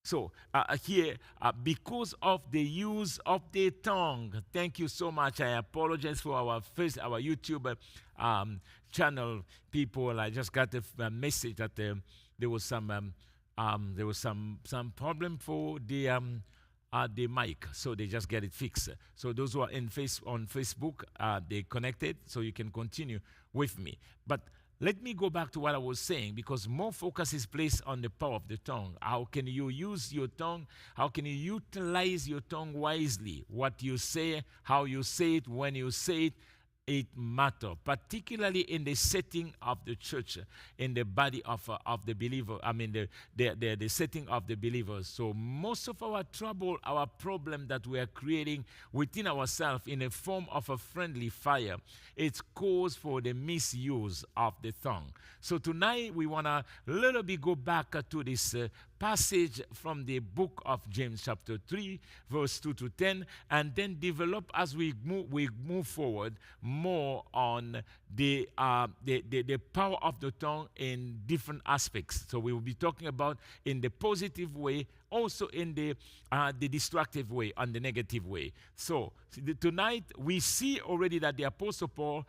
So here, because of the use of the tongue, thank you so much. I apologize for our YouTube channel people. I just got a message that there was some problem for the mic, so they just get it fixed. So those who are on Facebook, they connected, so you can continue with me. But let me go back to what I was saying, because more focus is placed on the power of the tongue. How can you use your tongue? How can you utilize your tongue wisely? What you say, how you say it, when you say it, it matters, particularly in the setting of the church, in the body of the believer. I mean, the setting of the believers. So most of our trouble, our problem that we are creating within ourselves in a form of a friendly fire, it's cause for the misuse of the tongue. So tonight we want to little bit go back to this passage from the book of James chapter 3 verse 2 to 10, and then develop as we move forward more on the power of the tongue in different aspects. So we will be talking about in the positive way, also in the destructive way, and the negative way. So tonight we see already that the Apostle Paul,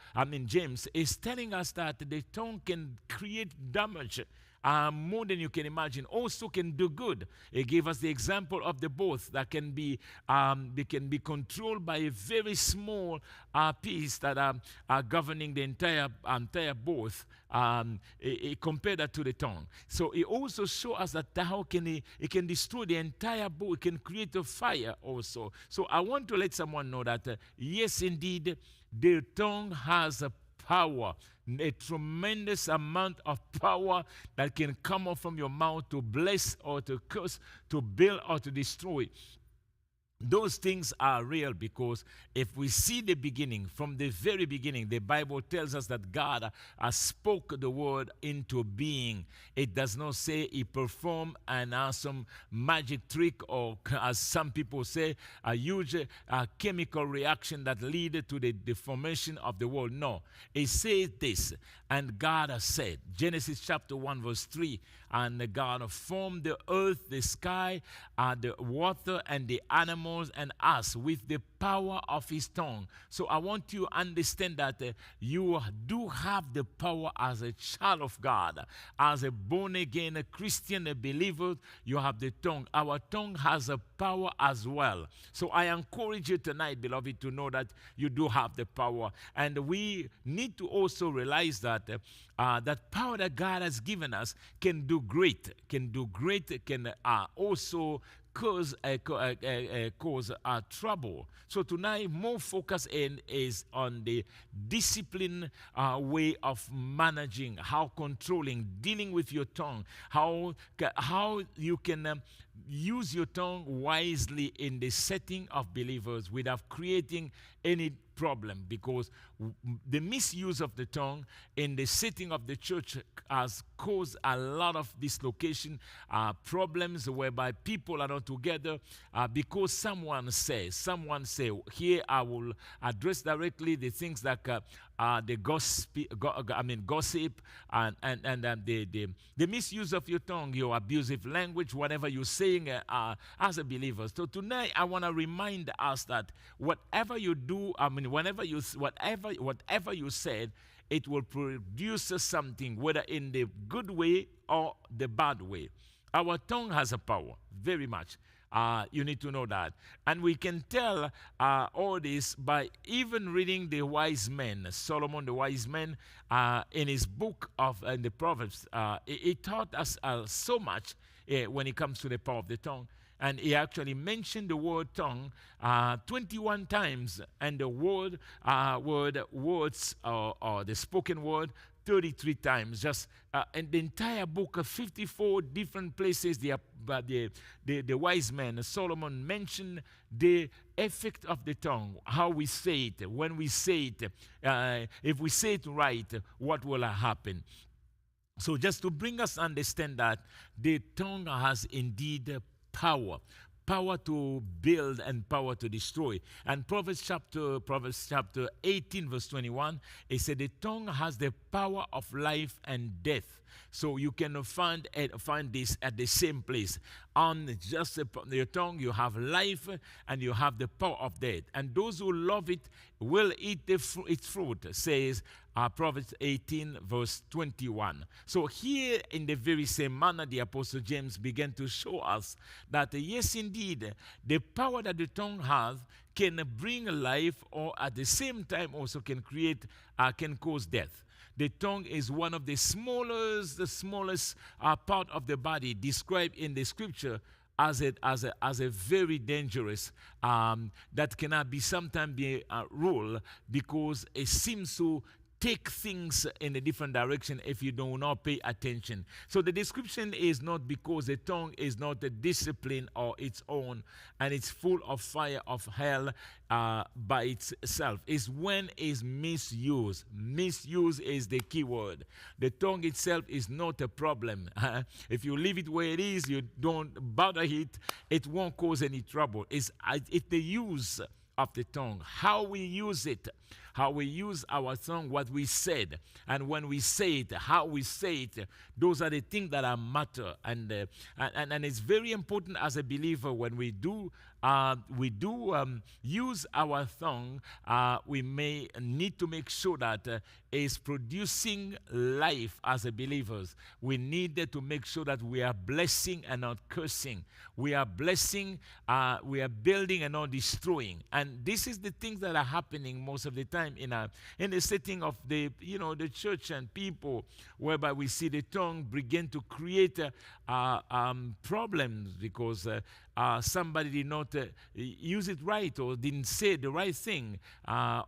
James, is telling us that the tongue can create damage more than you can imagine. Also can do good. He gave us the example of the both that can be they can be controlled by a very small piece that are governing the entire both. Compare that to the tongue. So it also shows us that how can it can destroy the entire boat. It can create a fire also. So I want to let someone know that yes, indeed, the tongue has a power, a tremendous amount of power that can come out from your mouth to bless or to curse, to build or to destroy. Those things are real, because if we see the beginning, from the very beginning, the Bible tells us that God has spoke the word into being. It does not say he performed an awesome magic trick, or as some people say, a huge chemical reaction that led to the formation of the world. No, it says this, and God has said, Genesis chapter 1 verse 3, and God formed the earth, the sky, the water, and the animals, and us with the power of his tongue. So I want you to understand that you do have the power as a child of God, as a born-again Christian, a believer. You have the tongue. Our tongue has a power as well. So I encourage you tonight, beloved, to know that you do have the power. And we need to also realize that that power that God has given us can do great, can also cause trouble. So tonight, more focus is on the discipline way of managing, how controlling, dealing with your tongue, how you can use your tongue wisely in the setting of believers without creating any problem, because the misuse of the tongue in the setting of the church has caused a lot of dislocation, problems whereby people are not together because someone say, here I will address directly the things that the gossip and the misuse of your tongue, your abusive language, whatever you're saying as a believer. So tonight I want to remind us that whatever you do, whatever you said, it will produce something, whether in the good way or the bad way. Our tongue has a power, very much. You need to know that. And we can tell all this by even reading the wise men. Solomon, the wise man, in his book in the Proverbs, he taught us so much when it comes to the power of the tongue. And he actually mentioned the word tongue 21 times, and the words, or the spoken word, 33 times. Just in the entire book of 54 different places, the wise man, Solomon, mentioned the effect of the tongue, how we say it, when we say it, if we say it right, what will happen. So just to bring us understand that the tongue has indeed power. power to build and power to destroy. And Proverbs chapter 18, verse 21, it said, the tongue has the power of life and death. So you can find this at the same place. On just your tongue, you have life and you have the power of death. And those who love it will eat its fruit, says Proverbs 18, verse 21. So here, in the very same manner, the Apostle James began to show us that, yes, indeed, the power that the tongue has can bring life, or at the same time also can cause death. The tongue is one of the smallest part of the body, described in the scripture as a very dangerous, that cannot be sometimes be ruled, because it seems to take things in a different direction if you do not pay attention. So the description is not because the tongue is not a discipline or its own, and it's full of fire of hell by itself. It's when it's misused. Misuse is the key word. The tongue itself is not a problem. If you leave it where it is, you don't bother it won't cause any trouble. It's the use of the tongue, how we use it, how we use our tongue, what we said, and when we say it, how we say it. Those are the things that are matter, and it's very important as a believer when we do use our tongue. We may need to make sure that it's producing life as a believers. We need to make sure that we are blessing and not cursing. We are blessing, we are building and not destroying. And this is the things that are happening most of the time in the setting of the church and people, whereby we see the tongue begin to create problems because somebody did not use it right, or didn't say the right thing,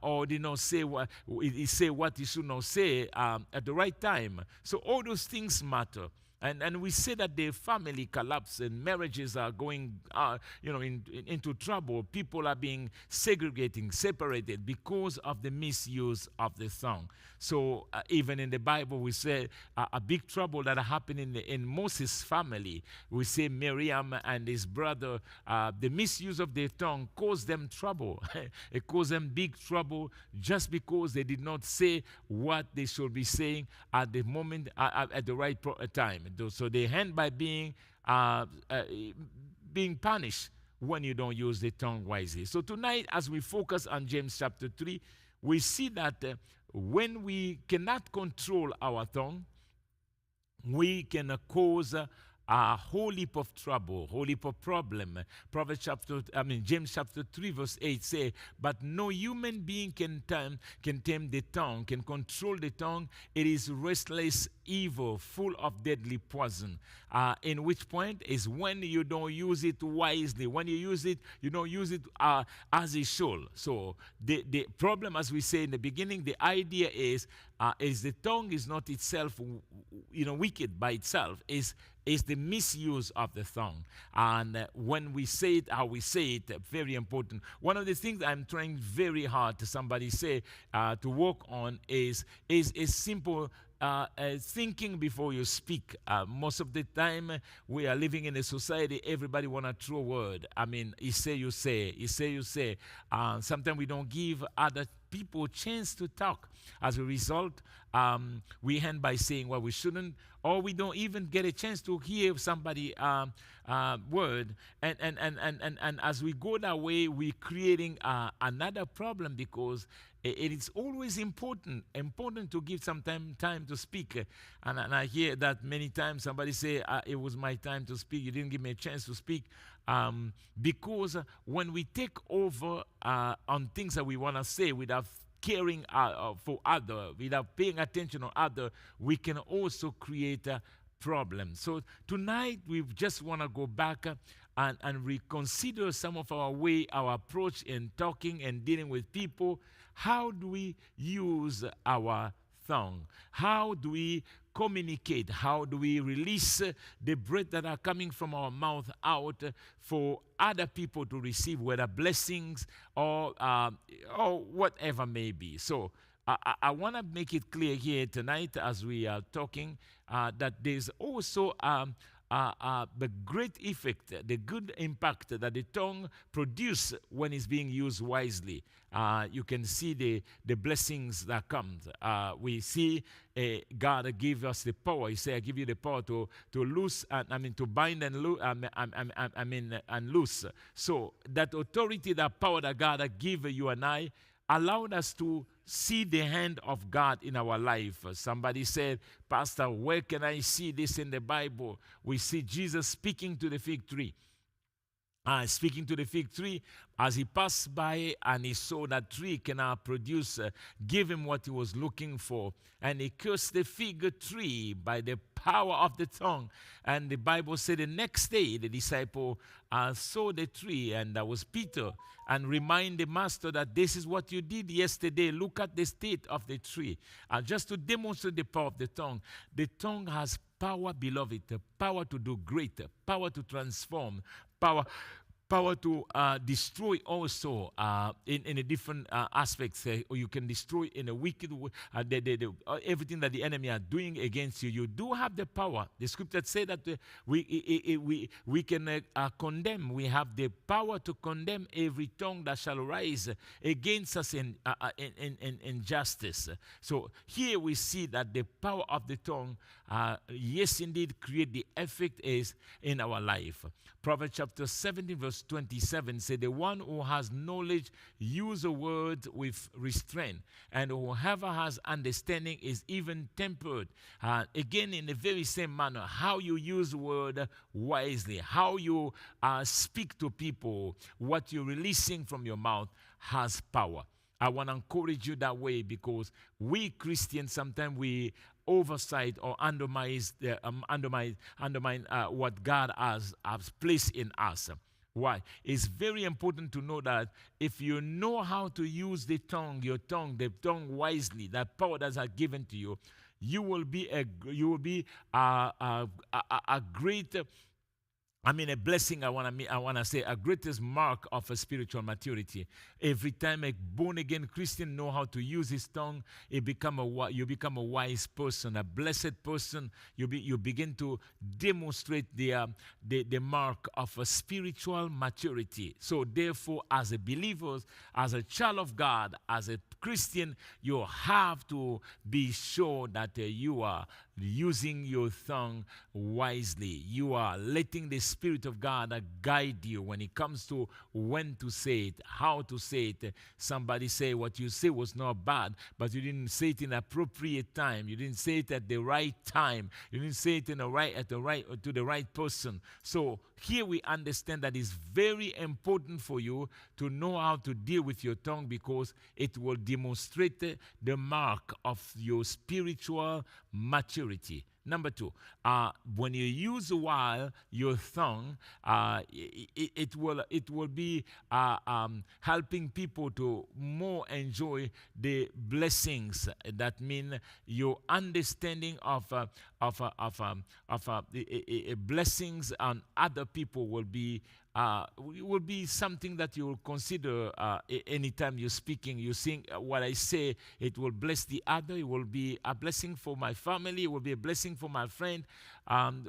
or did not say what he should not say at the right time. So all those things matter. And we say that the family collapse and marriages are going into trouble. People are being separated because of the misuse of the tongue. So even in the Bible, we say a big trouble that happened in Moses' family. We say Miriam and his brother, the misuse of their tongue caused them trouble. It caused them big trouble just because they did not say what they should be saying at the moment, at the right time. So they end by being punished when you don't use the tongue wisely. So tonight, as we focus on James chapter 3, we see that when we cannot control our tongue, we can cause a whole heap of trouble, whole heap of problem. James chapter 3 verse 8 say, but no human being can tame the tongue, can control the tongue. It is restless evil, full of deadly poison. In which point is when you don't use it wisely. When you use it, you don't use it as it should. So the problem, as we say in the beginning, the idea is the tongue is not itself, wicked by itself. Is the misuse of the tongue. And when we say it, how we say it, very important. One of the things I'm trying very hard to somebody say to work on is simple thinking before you speak. Most of the time, we are living in a society, everybody want a true word. I mean, you say, you say. Sometimes we don't give other people chance to talk. As a result, we end by saying what we shouldn't, or we don't even get a chance to hear somebody word. And as we go that way, we're creating another problem, because it is always important to give some time to speak. And I hear that many times. Somebody say, it was my time to speak. You didn't give me a chance to speak. Because when we take over on things that we want to say without caring for other, without paying attention on other, we can also create a problem. So tonight we just want to go back and reconsider some of our approach in talking and dealing with people. How do we use our tongue? How do we communicate? How do we release the breath that are coming from our mouth out for other people to receive, whether blessings or whatever may be? So I want to make it clear here tonight as we are talking that there's also the great effect, the good impact that the tongue produces when it's being used wisely. You can see the blessings that come. We see God give us the power. He said, "I give you the power to loose, to bind and loose. And loose." So that authority, that power that God has given you and I, allowed us to see the hand of God in our life. Somebody said, "Pastor, where can I see this in the Bible?" We see Jesus speaking to the fig tree. Speaking to the fig tree, as he passed by and he saw that tree cannot produce, give him what he was looking for. And he cursed the fig tree by the power of the tongue. And the Bible said the next day the disciple saw the tree, and that was Peter, and remind the master that this is what you did yesterday. Look at the state of the tree. Just to demonstrate the power of the tongue. The tongue has power, beloved, the power to do great, power to transform, power to destroy also in a different aspects. Or you can destroy in a wicked way everything that the enemy are doing against you. You do have the power. The scripture says that we can condemn. We have the power to condemn every tongue that shall rise against us in justice. So here we see that the power of the tongue, yes, indeed, create the effect is in our life. Proverbs chapter 17 verse 27 say, "The one who has knowledge use a word with restraint, and whoever has understanding is even tempered." Again, in the very same manner, how you use word wisely, how you speak to people, what you're releasing from your mouth has power. I want to encourage you that way, because we Christians sometimes we oversight or undermine what God has placed in us. Why? It's very important to know that if you know how to use the tongue wisely, that power that is given to you, you will be a great. A blessing, I want to say, a greatest mark of a spiritual maturity. Every time a born-again Christian know how to use his tongue, you become a wise person, a blessed person. You begin to demonstrate the mark of a spiritual maturity. So therefore, as a believer, as a child of God, as a Christian, you have to be sure that you are using your tongue wisely. You are letting the Spirit of God guide you when it comes to when to say it, how to say it. Somebody say what you say was not bad, but you didn't say it in appropriate time. You didn't say it at the right time. You didn't say it to the right person. So here we understand that it's very important for you to know how to deal with your tongue, because it will demonstrate the mark of your spiritual maturity. Number two, when you use your tongue, it will be helping people to more enjoy the blessings. That mean your understanding of blessings on other people will be something that you will consider anytime you're speaking. You think what I say, it will bless the other. It will be a blessing for my family. It will be a blessing for my friend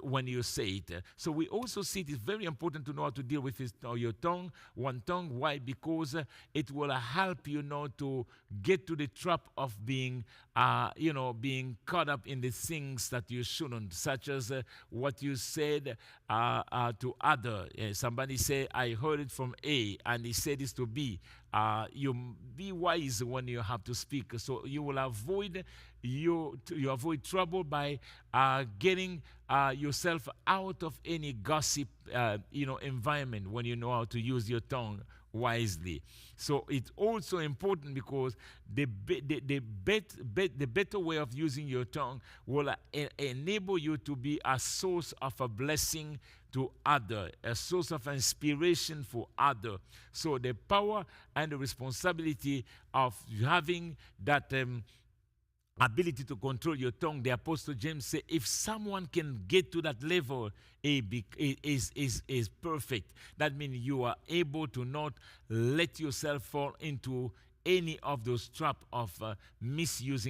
when you say it. So we also see it is very important to know how to deal with your tongue, one tongue. Why? Because it will help you to get to the trap of being caught up in the things that you shouldn't, such as what you said to other. Somebody say, "I heard it from A, and he said this to B." You be wise when you have to speak, so you will avoid trouble by getting yourself out of any gossip environment when you know how to use your tongue wisely. So it's also important, because the better way of using your tongue will enable you to be a source of a blessing to other, a source of inspiration for other. So the power and the responsibility of having that ability to control your tongue, the Apostle James said, if someone can get to that level, is perfect. That means you are able to not let yourself fall into any of those traps of misuse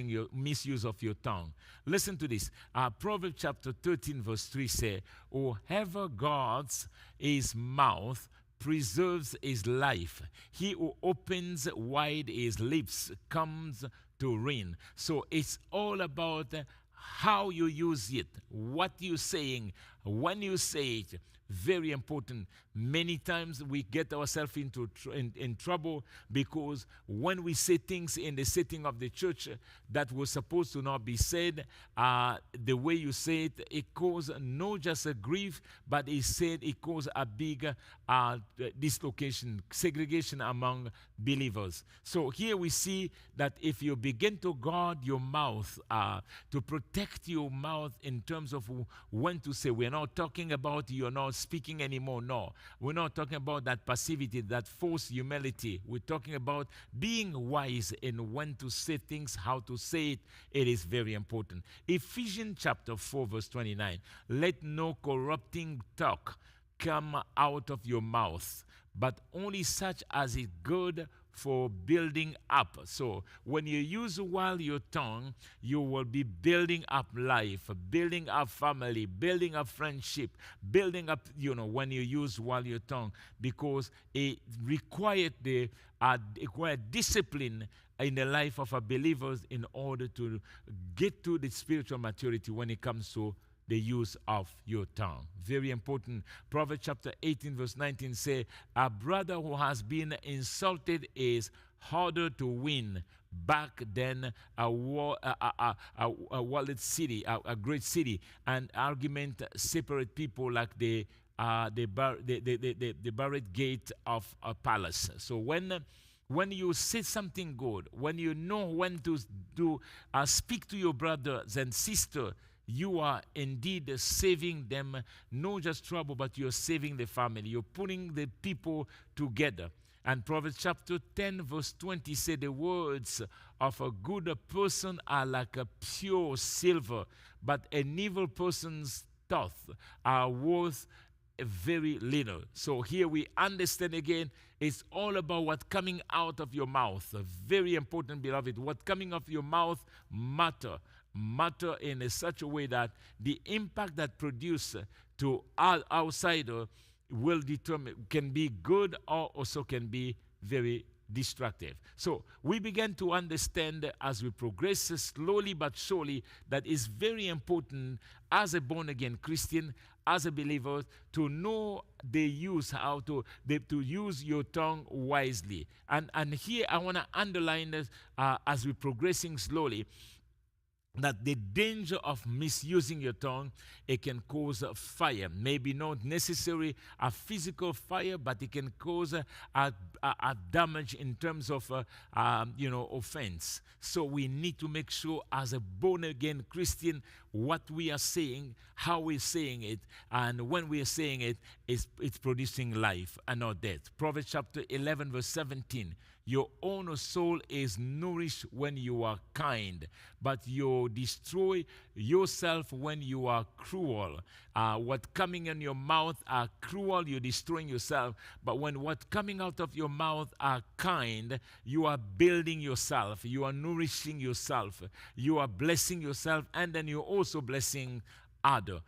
of your tongue. Listen to this. Proverbs chapter 13 verse 3 say, whoever guards his mouth preserves his life. He who opens wide his lips comes to ruin. So it's all about how you use it, what you're saying, when you say it. Very important. Many times we get ourselves in trouble because when we say things in the setting of the church that was supposed to not be said, the way you say it, it causes not just a grief, but it causes a big dislocation, segregation among believers. So here we see that if you begin to guard your mouth, to protect your mouth in terms of when to say, we're not talking about you're not speaking anymore. No, we're not talking about that passivity, that false humility. We're talking about being wise in when to say things, how to say it. It is very important. Ephesians chapter 4 verse 29. Let no corrupting talk come out of your mouth, but only such as is good for building up. So when you use while your tongue, you will be building up life, building up family, building up friendship, building up, when you use while your tongue, because it required discipline in the life of a believer in order to get to the spiritual maturity when it comes to the use of your tongue. Very important. Proverbs chapter 18 verse 19 say, a brother who has been insulted is harder to win back than a walled city, a great city. An argument separate people like the barred gate of a palace. So when you say something good, when you know when to speak to your brothers and sisters, you are indeed saving them, not just trouble, but you're saving the family. You're putting the people together. And Proverbs chapter 10 verse 20 say, the words of a good person are like a pure silver, but an evil person's thoughts are worth very little. So here we understand again, it's all about what's coming out of your mouth. Very important, beloved. What coming out of your mouth matter in such a way that the impact that produce to our outsider will determine, can be good or also can be very destructive. So we begin to understand as we progress slowly but surely that it's very important as a born-again Christian, as a believer, to know the use, how to use your tongue wisely. And here I want to underline this as we're progressing slowly, that the danger of misusing your tongue, it can cause a fire. Maybe not necessarily a physical fire, but it can cause a damage in terms of, offense. So we need to make sure as a born-again Christian, what we are saying, how we're saying it, and when we are saying it, it's producing life and not death. Proverbs chapter 11 verse 17. Your own soul is nourished when you are kind, but you destroy yourself when you are cruel. What coming in your mouth are cruel, you're destroying yourself. But when what coming out of your mouth are kind, you are building yourself, you are nourishing yourself, you are blessing yourself, and then you're also blessing other.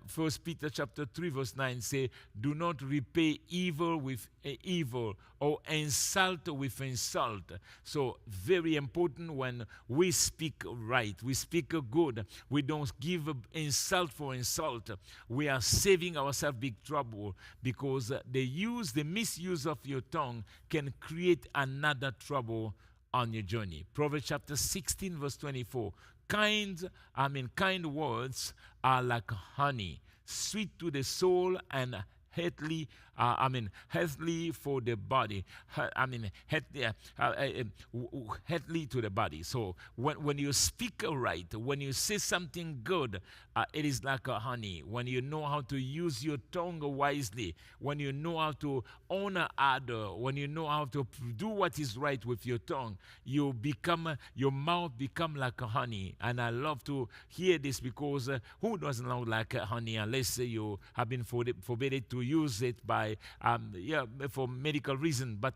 First Peter chapter 3 verse 9 say, do not repay evil with evil or insult with insult. So very important when we speak right, we speak good, we don't give insult for insult. We are saving ourselves big trouble, because the misuse of your tongue can create another trouble on your journey. Proverbs chapter 16 verse 24. Kind words are like honey, sweet to the soul and healthy for the body. Healthy to the body. So when you speak right, when you say something good, it is like a honey. When you know how to use your tongue wisely, when you know how to honor other, when you know how to do what is right with your tongue, your mouth become like a honey. And I love to hear this, because who doesn't know like honey, unless you have been forbidden to to use it by for medical reason, but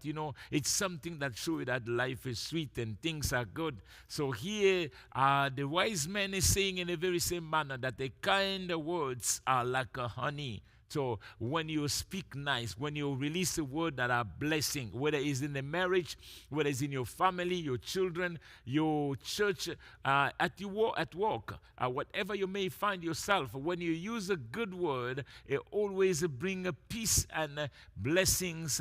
it's something that shows you that life is sweet and things are good. So here the wise man is saying in a very same manner that the kind words are like a honey. So when you speak nice, when you release a word that are blessing, whether it's in the marriage, whether it's in your family, your children, your church, at work, whatever you may find yourself, when you use a good word, it always brings peace and blessings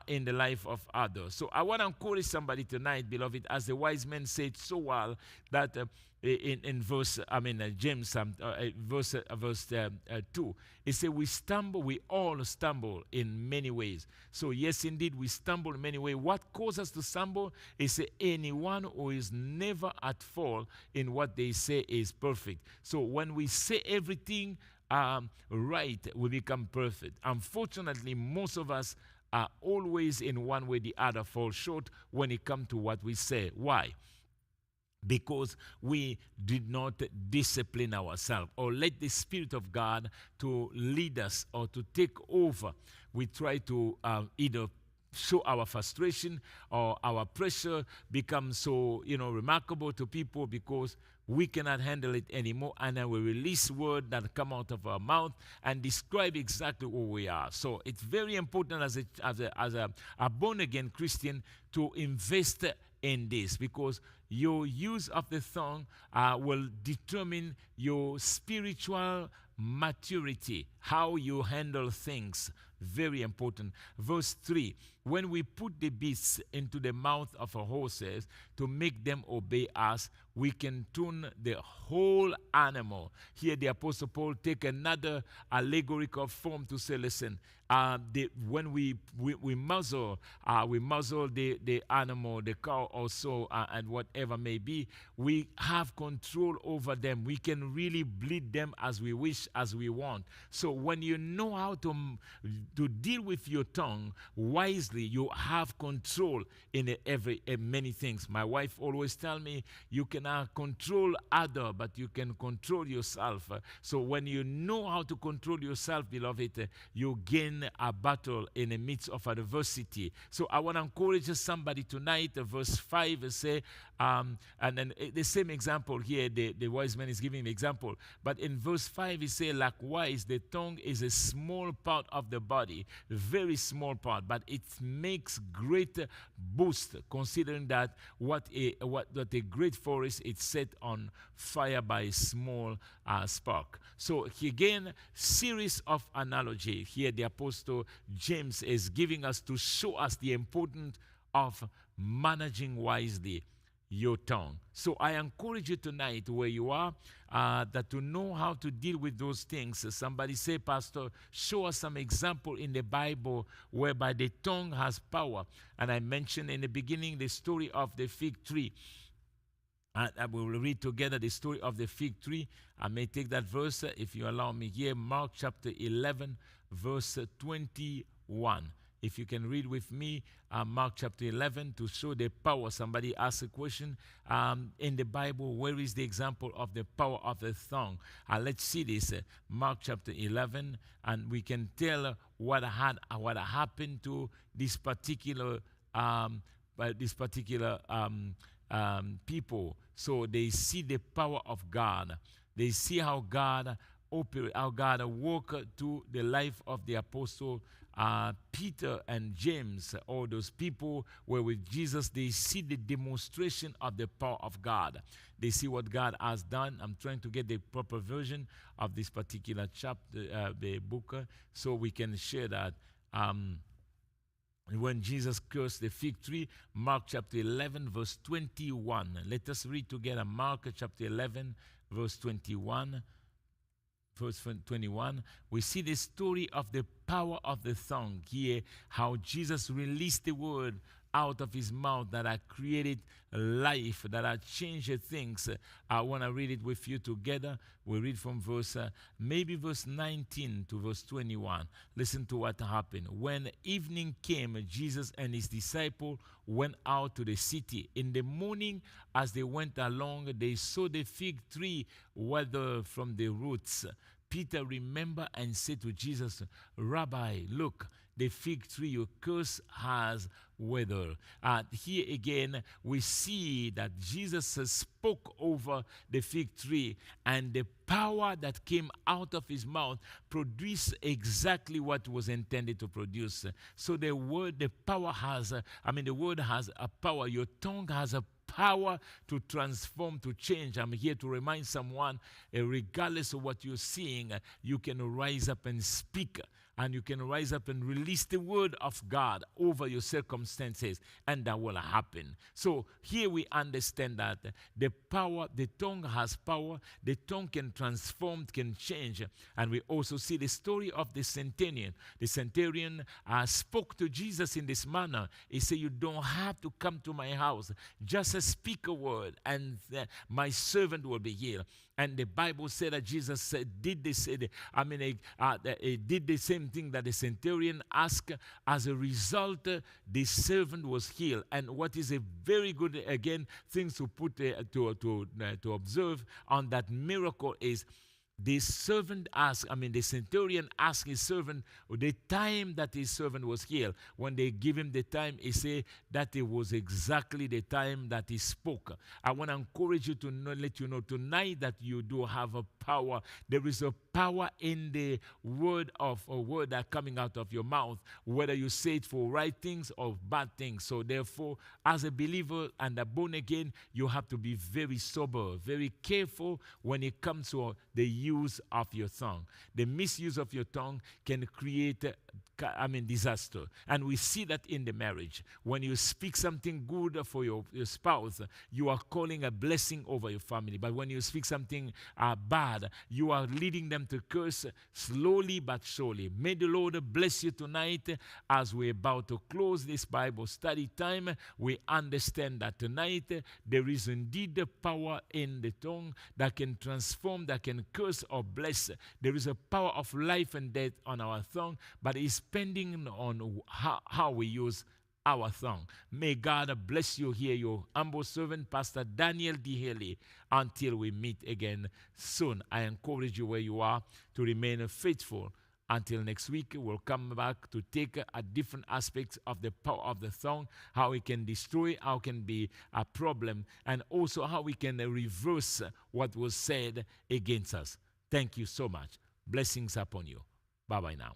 in the life of others. So I want to encourage somebody tonight, beloved, as the wise man said so well, that in James verse 2, it says we all stumble in many ways. So yes, indeed, we stumble in many ways. What causes us to stumble is anyone who is never at fault in what they say is perfect. So when we say everything right, we become perfect. Unfortunately, most of us are always in one way or the other fall short when it comes to what we say. Why? Because we did not discipline ourselves or let the Spirit of God to lead us or to take over. We try to either show our frustration or our pressure becomes so remarkable to people because we cannot handle it anymore, and then we release words that come out of our mouth and describe exactly who we are. So it's very important as a born-again Christian to invest in this, because your use of the tongue will determine your spiritual maturity, how you handle things. Very important. Verse 3, when we put the beasts into the mouth of our horses to make them obey us, we can turn the whole animal. Here the Apostle Paul take another allegorical form to say, listen, when we muzzle the animal, the cow also, and whatever may be, we have control over them. We can really bleed them as we wish, as we want. So when you know how to deal with your tongue wisely, you have control in many things. My wife always tell me, you cannot control other, but you can control yourself. So when you know how to control yourself, beloved, you gain a battle in the midst of adversity. So I want to encourage somebody tonight. Verse 5 say, and then the same example here, the wise man is giving an example. But in verse 5 he say, likewise, the tongue is a small part of the body, very small part, but it makes great boost, considering that what a great forest is set on fire by a small spark. So again, series of analogy here the Apostle James is giving us to show us the importance of managing wisely your tongue. So I encourage you tonight, where you are, that to know how to deal with those things. Somebody say, Pastor, show us some example in the Bible whereby the tongue has power. And I mentioned in the beginning the story of the fig tree. And I will read together the story of the fig tree. I may take that verse, if you allow me here, Mark chapter 11, verse 21. If you can read with me, Mark chapter 11, to show the power. Somebody asked a question in the Bible, where is the example of the power of the tongue? Let's see this. Mark chapter 11, and we can tell what happened to this particular people. So they see the power of God. They see how God operate, how God worked to the life of the apostle Peter and James. All those people were with Jesus. They see the demonstration of the power of God. They see what God has done. I'm trying to get the proper version of this particular chapter, the book, so we can share that. When Jesus cursed the fig tree, Mark chapter 11, verse 21. Let us read together Mark chapter 11, verse 21. Verse 21, we see the story of the power of the tongue here, how Jesus released the word out of his mouth that had created life, that had changed things. I want to read it with you together. We read from verse 19 to verse 21. Listen to what happened. When evening came, Jesus and his disciple went out to the city. In the morning, as they went along, they saw the fig tree withered from the roots. Peter remembered and said to Jesus, Rabbi, look, the fig tree you curse has withered. Here again, we see that Jesus spoke over the fig tree, and the power that came out of his mouth produced exactly what was intended to produce. So the word has a power. Your tongue has a power to transform, to change. I'm here to remind someone, regardless of what you're seeing, you can rise up and speak, and you can rise up and release the word of God over your circumstances, and that will happen. So here we understand that the tongue has power. The tongue can transform, can change. And we also see the story of the centurion. The centurion spoke to Jesus in this manner. He said, you don't have to come to my house. Just speak a word, and my servant will be healed. And the Bible said that Jesus did this. He did the same thing that the centurion asked. As a result, the servant was healed. And what is a very good, again, thing to put to observe on that miracle is, the centurion asked his servant the time that his servant was healed. When they give him the time, he said that it was exactly the time that he spoke. I want to encourage you to let you know tonight that you do have a power. There is a power in the word that coming out of your mouth, whether you say it for right things or bad things. So therefore, as a believer and a born again, you have to be very sober, very careful when it comes to the use of your tongue. The misuse of your tongue can create disaster. And we see that in the marriage. When you speak something good for your spouse, you are calling a blessing over your family. But when you speak something bad, you are leading them to curse slowly but surely. May the Lord bless you tonight as we're about to close this Bible study time. We understand that tonight there is indeed the power in the tongue that can transform, that can curse or bless. There is a power of life and death on our tongue, but it's depending on how we use our tongue. May God bless you here, your humble servant, Pastor Daniel D. Haley. Until we meet again soon, I encourage you where you are to remain faithful. Until next week, we'll come back to take a different aspects of the power of the tongue, how it can destroy, how it can be a problem, and also how we can reverse what was said against us. Thank you so much. Blessings upon you. Bye-bye now.